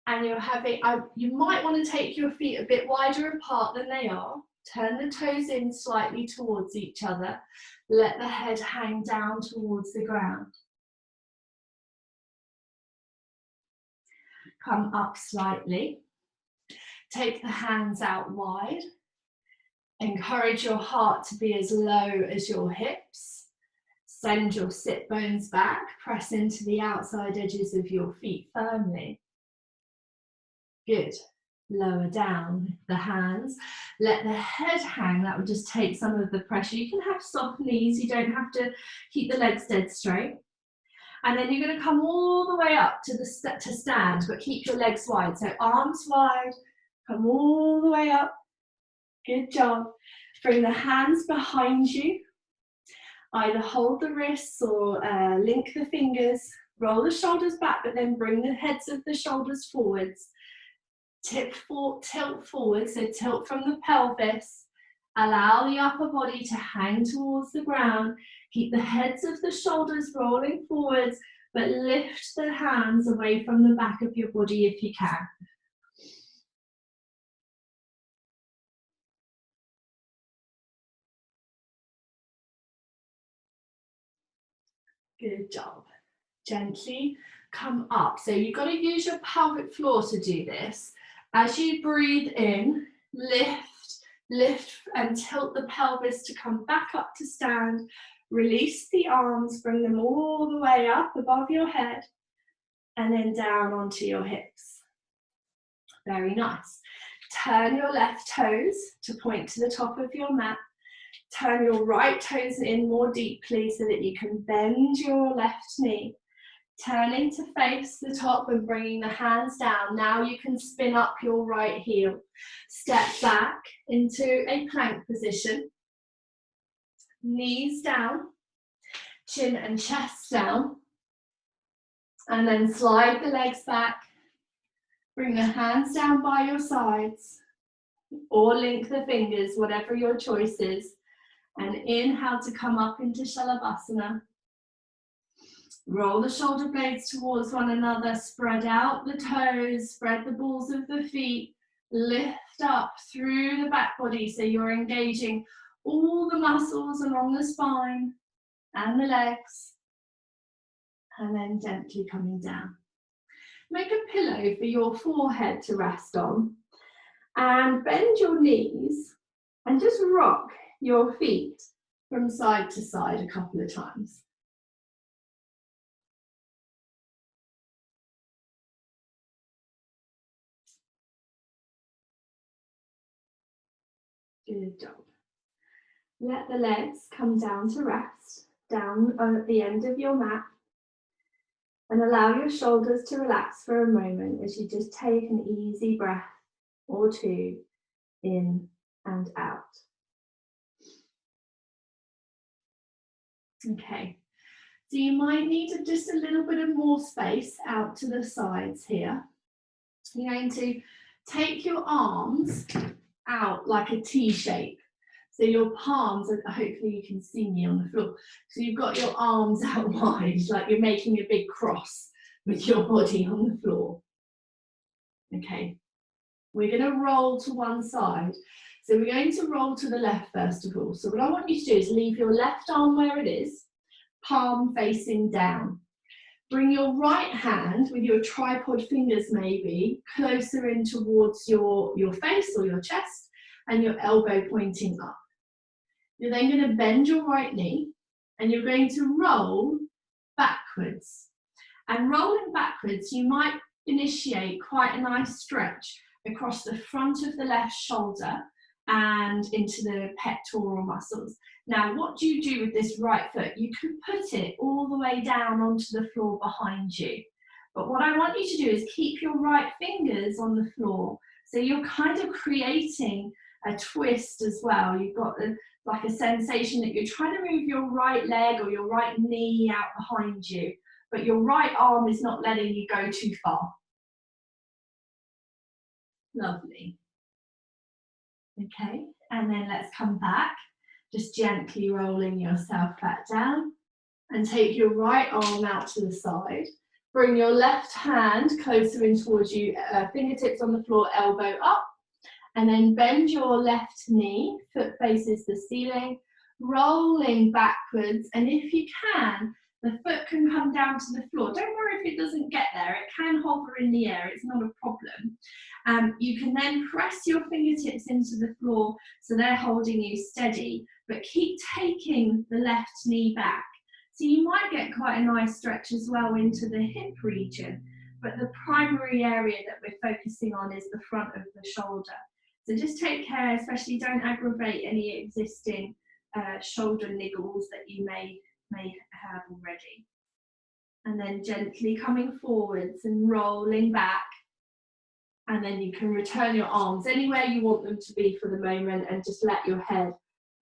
And you're having, you might want to take your feet a bit wider apart than they are. Turn the toes in slightly towards each other. Let the head hang down towards the ground. Come up slightly. Take the hands out wide. Encourage your heart to be as low as your hips. Send your sit bones back. Press into the outside edges of your feet firmly. Good. Lower down the hands. Let the head hang. That would just take some of the pressure. You can have soft knees. You don't have to keep the legs dead straight. And then you're going to come all the way up to stand, but keep your legs wide. So arms wide. Come all the way up. Good job. Bring the hands behind you. Either hold the wrists or link the fingers. Roll the shoulders back, but then bring the heads of the shoulders forwards. Tilt forward, so tilt from the pelvis. Allow the upper body to hang towards the ground. Keep the heads of the shoulders rolling forwards, but lift the hands away from the back of your body if you can. Good job. Gently come up. So you've got to use your pelvic floor to do this. As you breathe in, lift and tilt the pelvis to come back up to stand. Release the arms, bring them all the way up above your head and then down onto your hips. Very nice. Turn your left toes to point to the top of your mat. Turn your right toes in more deeply so that you can bend your left knee. Turning to face the top and bringing the hands down. Now you can spin up your right heel. Step back into a plank position. Knees down, chin and chest down. And then slide the legs back. Bring the hands down by your sides. Or link the fingers, whatever your choice is. And inhale to come up into Shalabhasana. Roll the shoulder blades towards one another, spread out the toes, spread the balls of the feet, lift up through the back body so you're engaging all the muscles along the spine and the legs, and then gently coming down. Make a pillow for your forehead to rest on and bend your knees and just rock your feet from side to side a couple of times. Good job. Let the legs come down to rest, down at the end of your mat. And allow your shoulders to relax for a moment as you just take an easy breath or two in and out. Okay, so you might need just a little bit of more space out to the sides here. You're going to take your arms out like a T shape. So your palms, and hopefully you can see me on the floor. So you've got your arms out wide, like you're making a big cross with your body on the floor. Okay, we're going to roll to one side. So we're going to roll to the left first of all. So what I want you to do is leave your left arm where it is, palm facing down. Bring your right hand with your tripod fingers maybe closer in towards your face or your chest and your elbow pointing up. You're then going to bend your right knee and you're going to roll backwards. And rolling backwards, you might initiate quite a nice stretch across the front of the left shoulder and into the pectoral muscles. Now, what do you do with this right foot? You can put it all the way down onto the floor behind you. But what I want you to do is keep your right fingers on the floor. So you're kind of creating a twist as well. You've got like a sensation that you're trying to move your right leg or your right knee out behind you, but your right arm is not letting you go too far. Lovely. Okay, and then let's come back, just gently rolling yourself back down and take your right arm out to the side. Bring your left hand closer in towards you, fingertips on the floor, elbow up, and then bend your left knee, foot faces the ceiling, rolling backwards, and if you can, the foot can come down to the floor. Don't worry if it doesn't get there, it can hover in the air, it's not a problem. You can then press your fingertips into the floor so they're holding you steady, but keep taking the left knee back. So you might get quite a nice stretch as well into the hip region, but the primary area that we're focusing on is the front of the shoulder. So just take care, especially don't aggravate any existing shoulder niggles that you may have already. And then gently coming forwards and rolling back. And then you can return your arms anywhere you want them to be for the moment and just let your head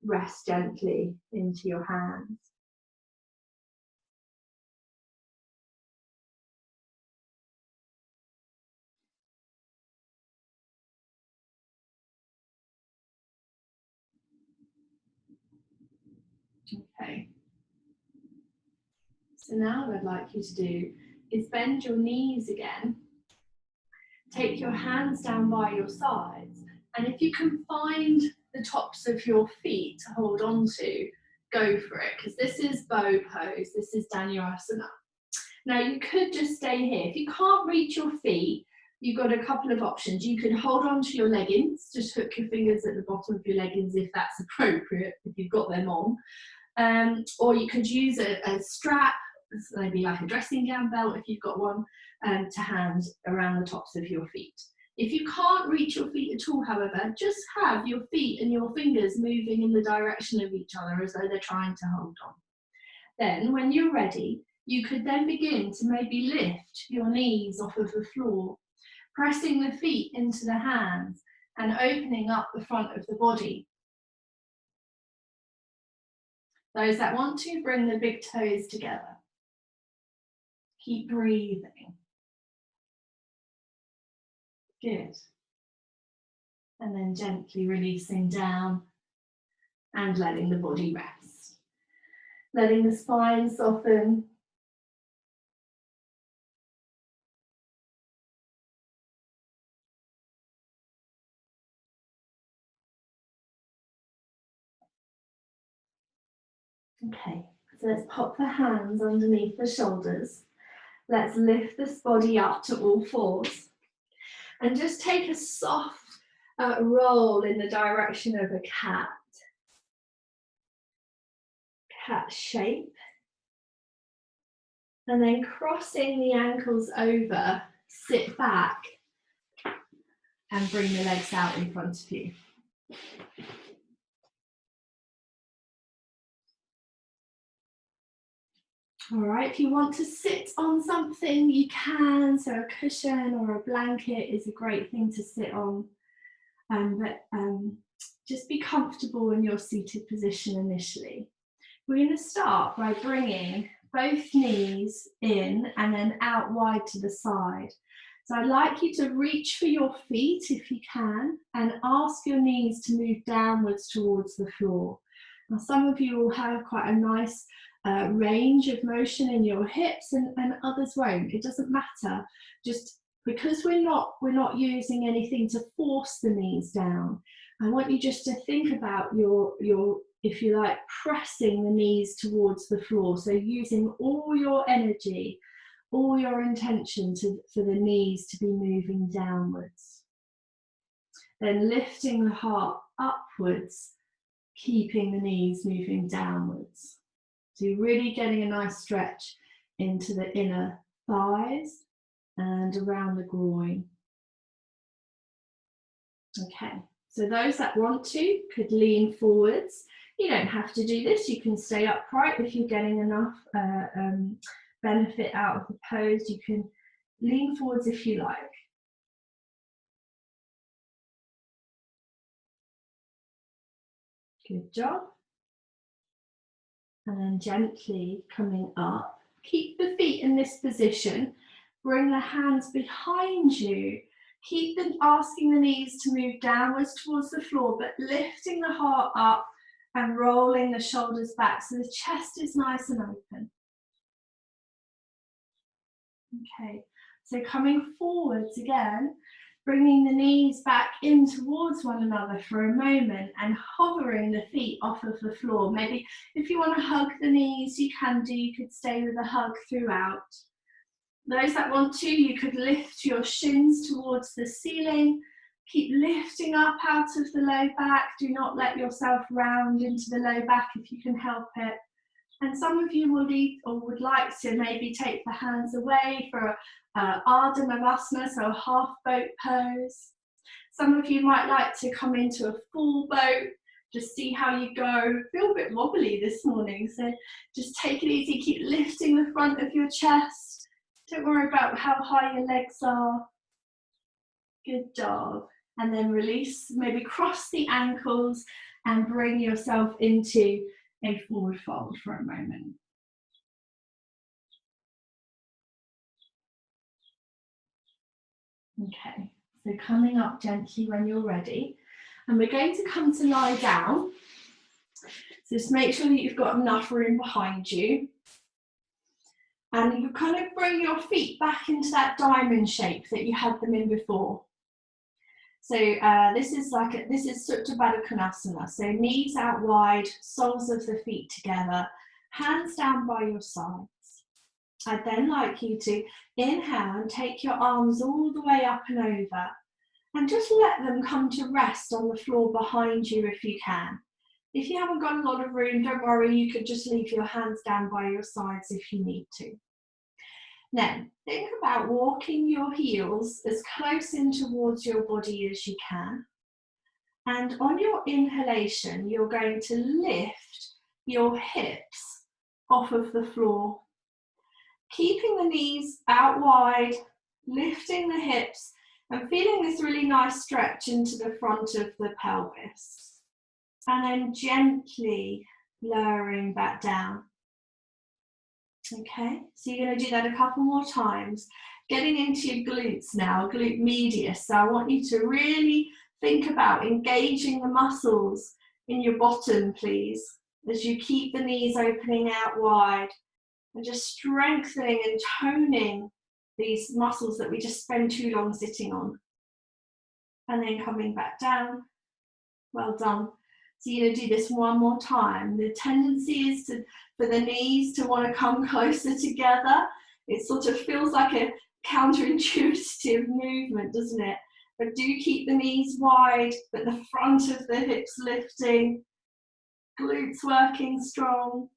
rest gently into your hands. Okay. So now what I'd like you to do is bend your knees again. Take your hands down by your sides, and if you can find the tops of your feet to hold on to, go for it, because this is bow pose, this is Ardha Navasana. Now you could just stay here. If you can't reach your feet, you've got a couple of options. You could hold on to your leggings, just hook your fingers at the bottom of your leggings if that's appropriate, if you've got them on. Or you could use a strap, maybe like a dressing gown belt if you've got one, to hand around the tops of your feet. If you can't reach your feet at all, however, just have your feet and your fingers moving in the direction of each other as though they're trying to hold on. Then, when you're ready, you could then begin to maybe lift your knees off of the floor, pressing the feet into the hands and opening up the front of the body. Those that want to, bring the big toes together. Keep breathing. Good. And then gently releasing down and letting the body rest. Letting the spine soften. Okay, so let's pop the hands underneath the shoulders. Let's lift this body up to all fours. And just take a soft roll in the direction of a cat. Cat shape. And then crossing the ankles over, sit back and bring the legs out in front of you. All right, if you want to sit on something, you can. So a cushion or a blanket is a great thing to sit on. But just be comfortable in your seated position initially. We're going to start by bringing both knees in and then out wide to the side. So I'd like you to reach for your feet if you can and ask your knees to move downwards towards the floor. Now some of you will have quite a nice range of motion in your hips and others won't. It doesn't matter. Just because we're not using anything to force the knees down, I want you just to think about your if you like, pressing the knees towards the floor. So using all your energy, all your intention for the knees to be moving downwards. Then lifting the heart upwards, keeping the knees moving downwards. So you're really getting a nice stretch into the inner thighs and around the groin. Okay, so those that want to could lean forwards. You don't have to do this, you can stay upright if you're getting enough benefit out of the pose. You can lean forwards if you like. Good job. And then gently coming up. Keep the feet in this position. Bring the hands behind you. Keep them asking the knees to move downwards towards the floor, but lifting the heart up and rolling the shoulders back so the chest is nice and open. Okay, so coming forwards again, bringing the knees back in towards one another for a moment and hovering the feet off of the floor. Maybe if you want to hug the knees, you can do. You could stay with a hug throughout. Those that want to, you could lift your shins towards the ceiling. Keep lifting up out of the low back. Do not let yourself round into the low back if you can help it. And some of you will need or would like to maybe take the hands away for Ardha Navasana, so a half boat pose. Some of you might like to come into a full boat, just see how you go. Feel a bit wobbly this morning, so just take it easy. Keep lifting the front of your chest. Don't worry about how high your legs are. Good job. And then release, maybe cross the ankles and bring yourself into a forward fold for a moment. Okay, so coming up gently when you're ready. And we're going to come to lie down. So just make sure that you've got enough room behind you. And you kind of bring your feet back into that diamond shape that you had them in before. So this is Supta Baddha Konasana. So knees out wide, soles of the feet together, hands down by your sides. I'd then like you to inhale and take your arms all the way up and over and just let them come to rest on the floor behind you if you can. If you haven't got a lot of room, don't worry, you could just leave your hands down by your sides if you need to. Now, think about walking your heels as close in towards your body as you can. And on your inhalation, you're going to lift your hips off of the floor. Keeping the knees out wide, lifting the hips, and feeling this really nice stretch into the front of the pelvis. And then gently lowering back down. Okay, so you're going to do that a couple more times. Getting into your glutes now, glute medius. So I want you to really think about engaging the muscles in your bottom, please, as you keep the knees opening out wide and just strengthening and toning these muscles that we just spend too long sitting on. And then coming back down. Well done. So you're going to do this one more time. The tendency is for the knees to want to come closer together. It sort of feels like a counterintuitive movement, doesn't it? But do keep the knees wide, but the front of the hips lifting, glutes working strong,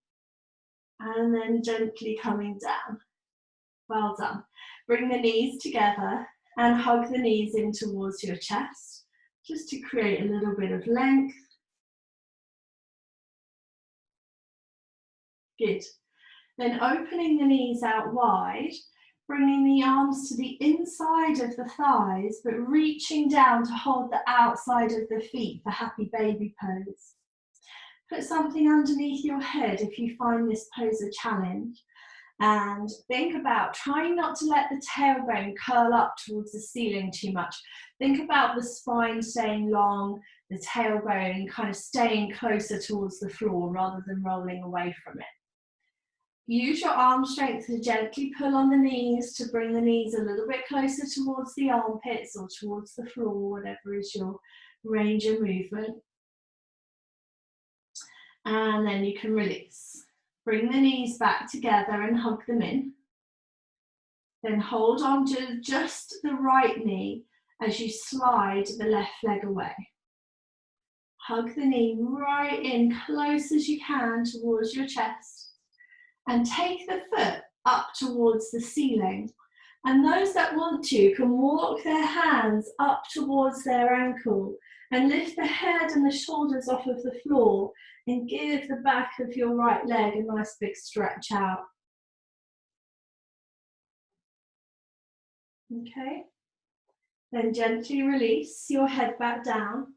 and then gently coming down. Well done. Bring the knees together and hug the knees in towards your chest, just to create a little bit of length. Good. Then opening the knees out wide, bringing the arms to the inside of the thighs, but reaching down to hold the outside of the feet for happy baby pose. Put something underneath your head if you find this pose a challenge. And think about trying not to let the tailbone curl up towards the ceiling too much. Think about the spine staying long, the tailbone kind of staying closer towards the floor rather than rolling away from it. Use your arm strength to gently pull on the knees to bring the knees a little bit closer towards the armpits or towards the floor, whatever is your range of movement. And then you can release. Bring the knees back together and hug them in. Then hold on to just the right knee as you slide the left leg away. Hug the knee right in close as you can towards your chest and take the foot up towards the ceiling. And those that want to can walk their hands up towards their ankle and lift the head and the shoulders off of the floor and give the back of your right leg a nice big stretch out. Okay. Then gently release your head back down.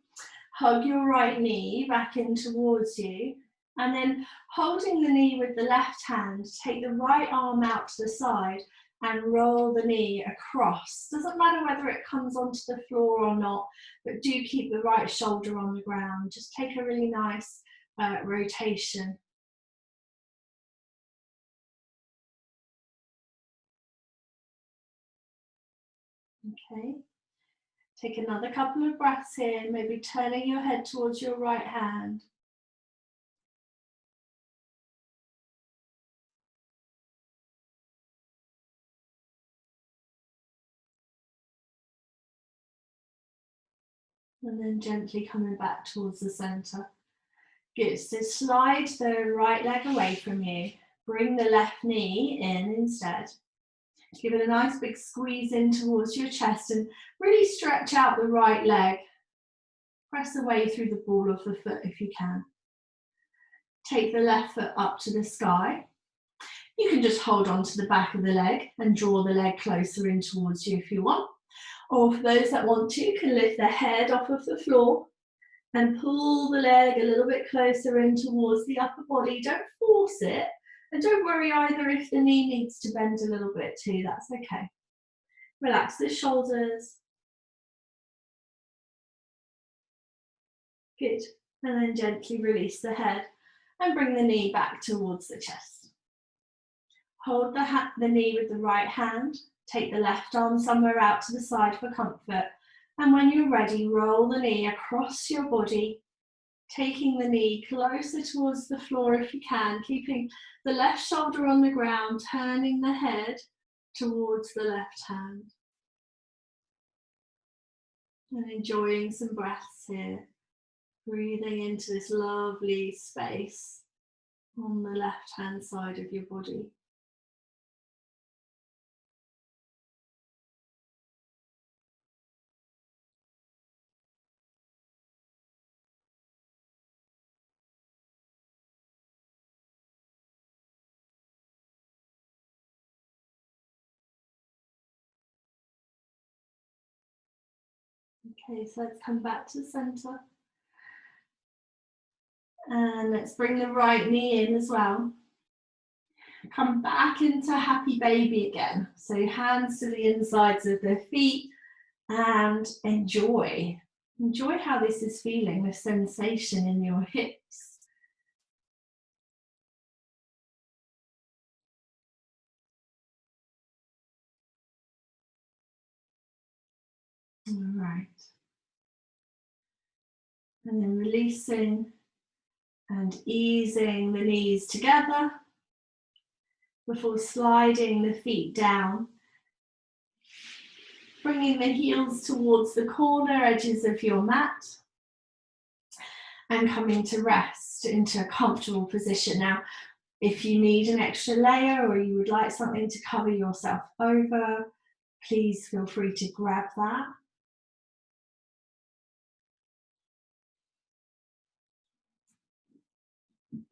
Hug your right knee back in towards you. And then holding the knee with the left hand, take the right arm out to the side and roll the knee across. Doesn't matter whether it comes onto the floor or not, but do keep the right shoulder on the ground. Just take a really nice rotation. Okay. Take another couple of breaths here, maybe turning your head towards your right hand. And then gently coming back towards the center. Good, so slide the right leg away from you. Bring the left knee in instead. Give it a nice big squeeze in towards your chest and really stretch out the right leg. Press away through the ball of the foot if you can. Take the left foot up to the sky. You can just hold on to the back of the leg and draw the leg closer in towards you if you want. Or for those that want to, can lift their head off of the floor and pull the leg a little bit closer in towards the upper body. Don't force it. And don't worry either if the knee needs to bend a little bit too, that's okay. Relax the shoulders. Good. And then gently release the head and bring the knee back towards the chest. Hold the knee with the right hand. Take the left arm somewhere out to the side for comfort. And when you're ready, roll the knee across your body, taking the knee closer towards the floor if you can, keeping the left shoulder on the ground, turning the head towards the left hand. And enjoying some breaths here. Breathing into this lovely space on the left hand side of your body. Okay, so let's come back to the center. And let's bring the right knee in as well. Come back into happy baby again. So hands to the insides of the feet and enjoy. Enjoy how this is feeling, the sensation in your hips. All right. And then releasing and easing the knees together before sliding the feet down. Bringing the heels towards the corner edges of your mat and coming to rest into a comfortable position. Now, if you need an extra layer or you would like something to cover yourself over, please feel free to grab that.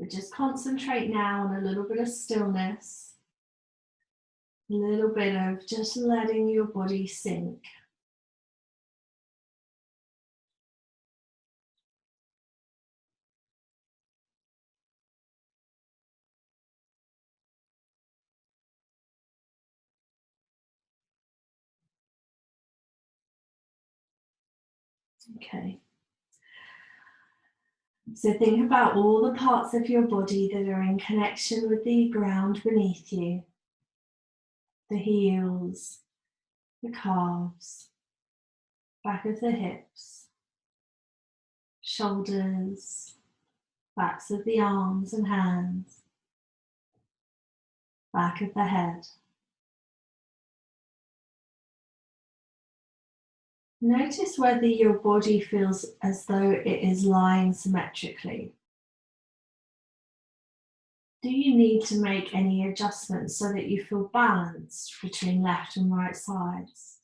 But just concentrate now on a little bit of stillness, a little bit of just letting your body sink. Okay. So think about all the parts of your body that are in connection with the ground beneath you. The heels, the calves, back of the hips, shoulders, backs of the arms and hands, back of the head. Notice whether your body feels as though it is lying symmetrically. Do you need to make any adjustments so that you feel balanced between left and right sides?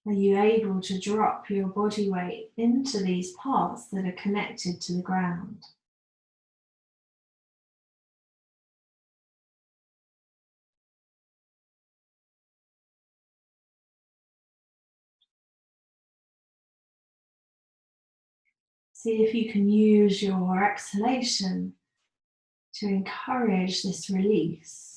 Are you able to drop your body weight into these parts that are connected to the ground? See if you can use your exhalation to encourage this release.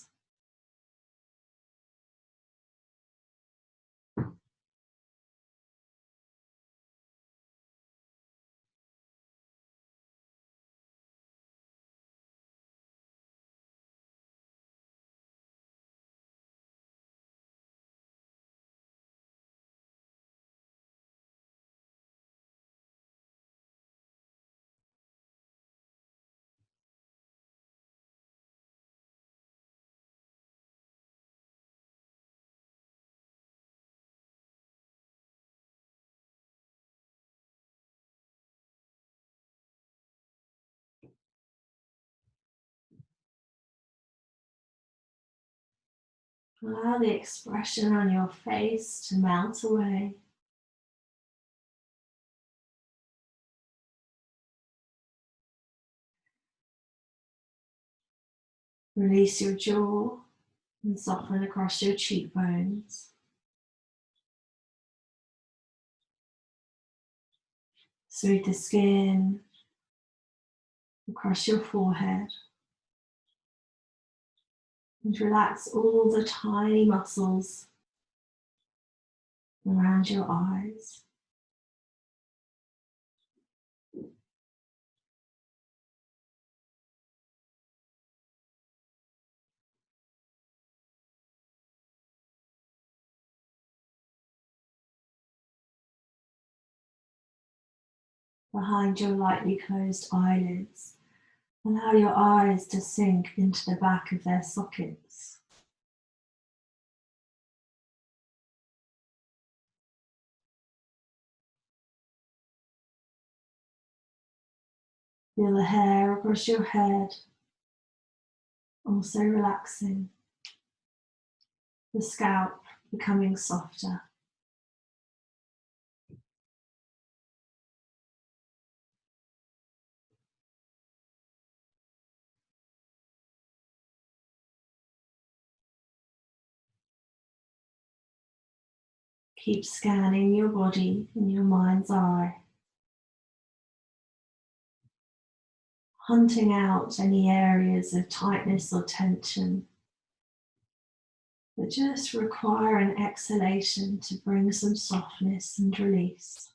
Allow the expression on your face to melt away. Release your jaw and soften across your cheekbones. Smooth the skin across your forehead. And relax all the tiny muscles around your eyes. Behind your lightly closed eyelids, allow your eyes to sink into the back of their sockets. Feel the hair across your head, also relaxing. The scalp becoming softer. Keep scanning your body in your mind's eye, hunting out any areas of tightness or tension that just require an exhalation to bring some softness and release.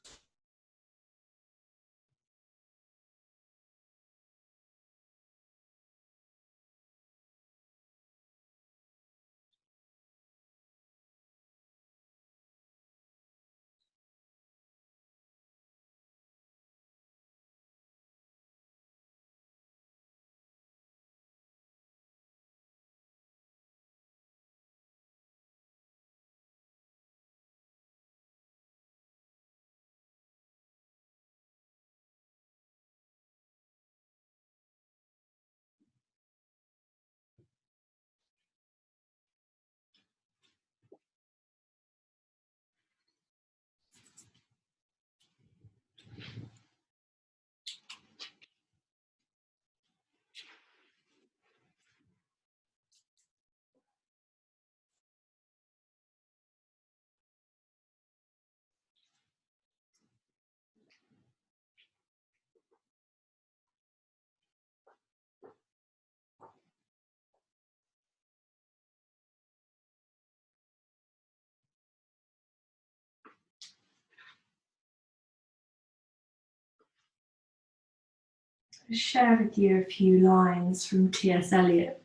I'll share with you a few lines from T.S. Eliot.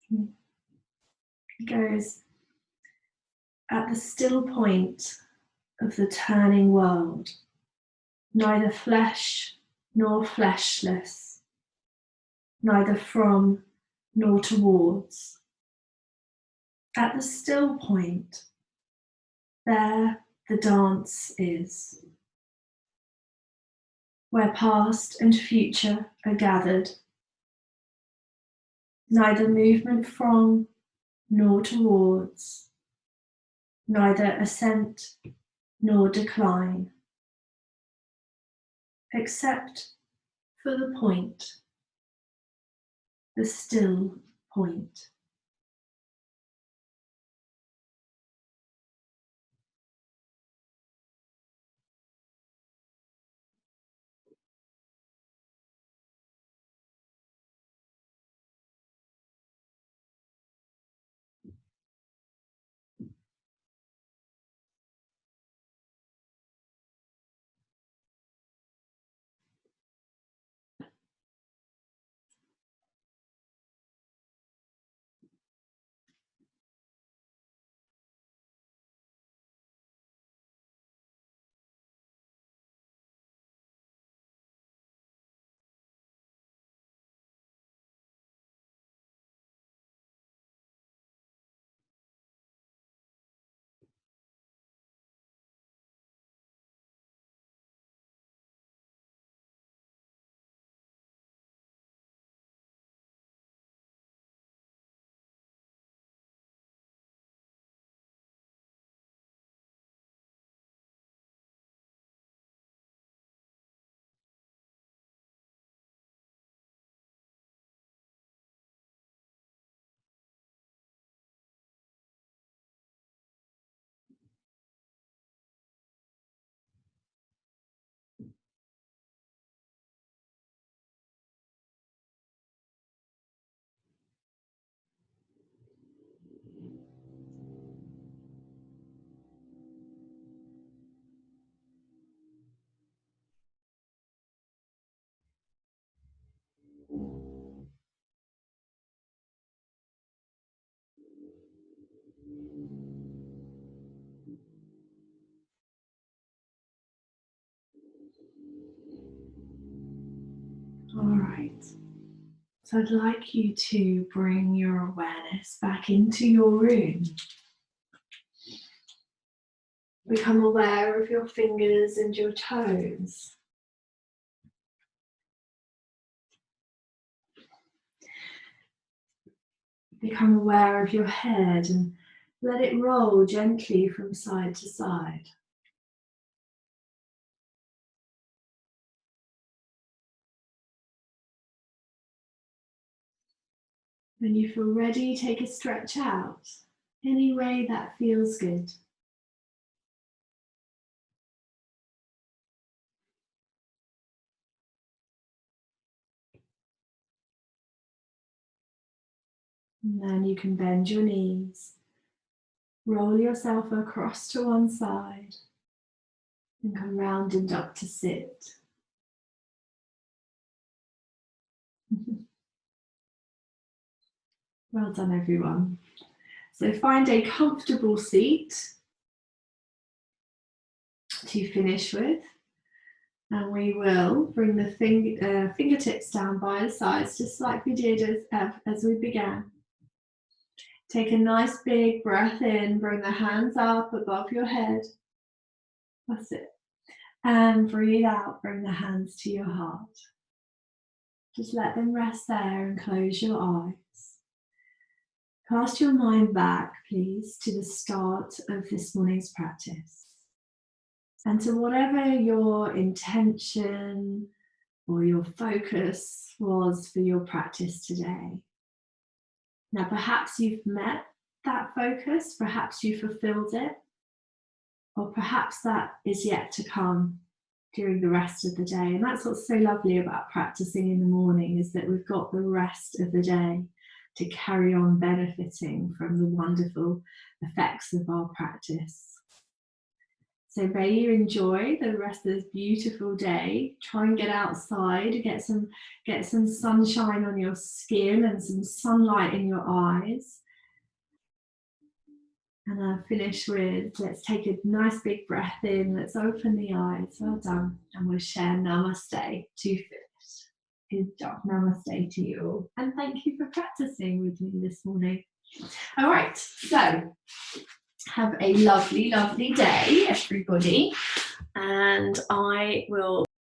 He goes, "At the still point of the turning world, neither flesh nor fleshless, neither from nor towards. At the still point, there the dance is, where past and future are gathered, neither movement from nor towards, neither ascent nor decline, except for the point, the still point." All right. So I'd like you to bring your awareness back into your room. Become aware of your fingers and your toes. Become aware of your head and let it roll gently from side to side. When you feel ready, take a stretch out, any way that feels good. And then you can bend your knees, roll yourself across to one side, and come round and up to sit. Well done, everyone. So find a comfortable seat to finish with. And we will bring the fingertips down by the sides, just like we did as we began. Take a nice big breath in, bring the hands up above your head. That's it. And breathe out, bring the hands to your heart. Just let them rest there and close your eyes. Cast your mind back, please, to the start of this morning's practice. And to whatever your intention or your focus was for your practice today. Now, perhaps you've met that focus, perhaps you fulfilled it, or perhaps that is yet to come during the rest of the day. And that's what's so lovely about practicing in the morning, is that we've got the rest of the day to carry on benefiting from the wonderful effects of our practice. So may you enjoy the rest of this beautiful day. Try and get outside, get some sunshine on your skin and some sunlight in your eyes. And I'll finish with, let's take a nice big breath in. Let's open the eyes. Well done. And we'll share namaste to finish. Good job. Namaste to you all. And thank you for practicing with me this morning. All right. So have a lovely, lovely day, everybody. And I will